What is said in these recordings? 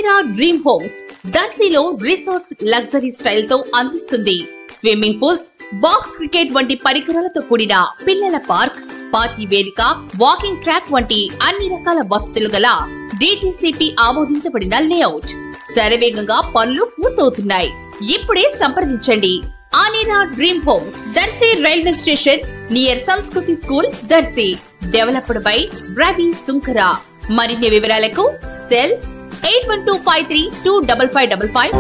అనేరా dream homes దర్శిలో resort luxury style తో అందిస్తుంది. స్విమ్మింగ్ పూల్స్, బాక్స్ క్రికెట్ వంటి పరికరాలతో కూడిన పిల్లల పార్క్, పార్టీ వేదిక, వాకింగ్ ట్రాక్ వంటి అన్ని రకాల వసతులు గల డిటిసిపి ఆమోదించబడిన లేఅవుట్. శరవేగంగా పనులు పూర్తవుతున్నాయి. ఇప్పుడే సంప్రదించండి. అనేరా dream homes, Darsi railway station near Sanskriti school, Darsi. Developed by Ravi Sunkara. మరిన్ని వివరాలకు సెల్ 8125325555.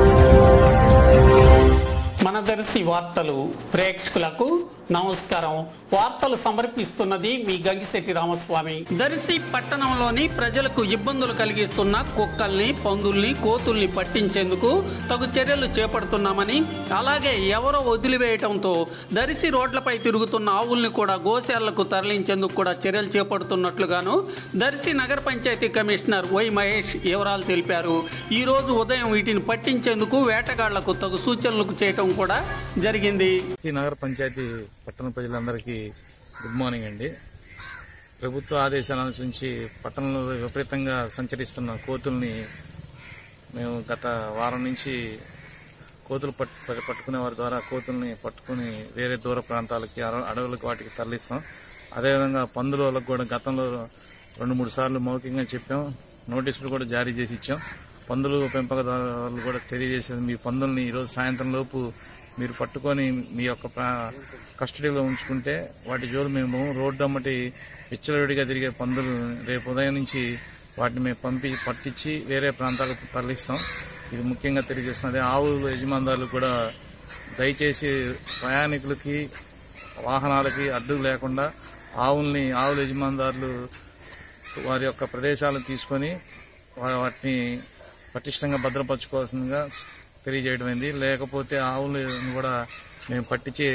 మన దర్శి వార్తలు ప్రేక్షకులకు నమస్కారం. వార్తలు సమర్పిస్తున్నది మీ గంగిశెట్టి రామస్వామి. దర్శి పట్టణంలోని ప్రజలకు ఇబ్బందులు కలిగిస్తున్న కుక్కల్ని, పందుల్ని, కోతుల్ని పట్టించేందుకు తగు చర్యలు చేపడుతున్నామని, అలాగే ఎవరో వదిలివేయటంతో దర్శి రోడ్లపై తిరుగుతున్న ఆవుల్ని కూడా గోశాలకు తరలించేందుకు కూడా చర్యలు చేపడుతున్నట్లుగాను దర్శి నగర పంచాయతీ కమిషనర్ వై మహేష్ వివరాలు తెలిపారు. ఈరోజు ఉదయం వీటిని పట్టించేందుకు వేటగాళ్లకు తగు సూచనలు చేయటం కూడా జరిగింది. నగర పంచాయతీ పట్టణ ప్రజలందరికీ గుడ్ మార్నింగ్ అండి. ప్రభుత్వ ఆదేశాల అనుసరించి పట్టణంలో విపరీతంగా సంచరిస్తున్న కోతుల్ని మేము గత వారం నుంచి కోతులు పట్టుకునే వారి ద్వారా కోతుల్ని పట్టుకుని వేరే దూర ప్రాంతాలకి, అడవులకు వాటికి తరలిస్తాం. అదేవిధంగా పందుల వాళ్ళకు కూడా గతంలో 2-3 సార్లు మౌఖికంగా చెప్పాం, నోటీసులు కూడా జారీ చేసి ఇచ్చాం. పందులు పెంపకదారులు కూడా తెలియజేసేది, మీ పందుల్ని ఈరోజు సాయంత్రం లోపు మీరు పట్టుకొని మీ యొక్క కస్టడీలో ఉంచుకుంటే వాటి జోలు మేము రోడ్డు అమ్మటి విచ్చలవిడిగా తిరిగే పందులు రేపు ఉదయం నుంచి వాటిని మేము పట్టించి వేరే ప్రాంతాలకు తరలిస్తాం. ఇది ముఖ్యంగా తెలియజేస్తున్నది. ఆవు యజమానులు కూడా దయచేసి ప్రయాణికులకి, వాహనాలకి అడ్డు లేకుండా ఆవుల యజమానుదారులు వారి యొక్క ప్రదేశాలను తీసుకొని వాటిని పటిష్టంగా భద్రపరచుకోవాల్సిందిగా తెలియజేయడమైంది. లేకపోతే ఆవులను కూడా మేము పట్టించి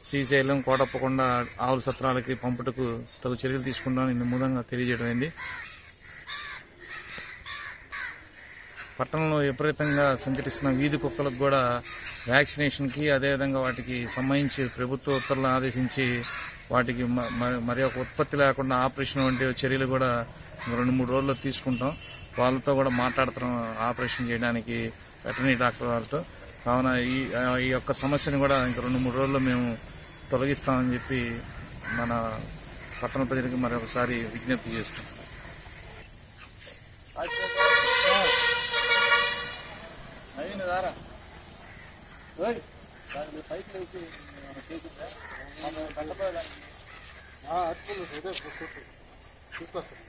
శ్రీశైలం, కోటప్పకొండ ఆవుల సత్రాలకి పంపుటకు తగు చర్యలు తీసుకుంటామని నిమ్మూలంగా తెలియజేయడమైంది. పట్టణంలో విపరీతంగా సంచరిస్తున్న వీధి కుక్కలకు కూడా వ్యాక్సినేషన్కి, అదేవిధంగా వాటికి సంబంధించి ప్రభుత్వ ఉత్తర్వులు ఆదేశించి వాటికి మరి ఒక ఉత్పత్తి లేకుండా ఆపరేషన్ వంటి చర్యలు కూడా 2-3 రోజుల్లో తీసుకుంటాం. వాళ్ళతో కూడా మాట్లాడుతున్నాం ఆపరేషన్ చేయడానికి, వెటర్నరీ డాక్టర్ వాళ్ళతో. కావున ఈ యొక్క సమస్యను కూడా ఇంకా 2-3 రోజుల్లో మేము తొలగిస్తామని చెప్పి మన పట్టణ ప్రజలకు మరొకసారి విజ్ఞప్తి చేస్తున్నాం. చూస్తా సార్.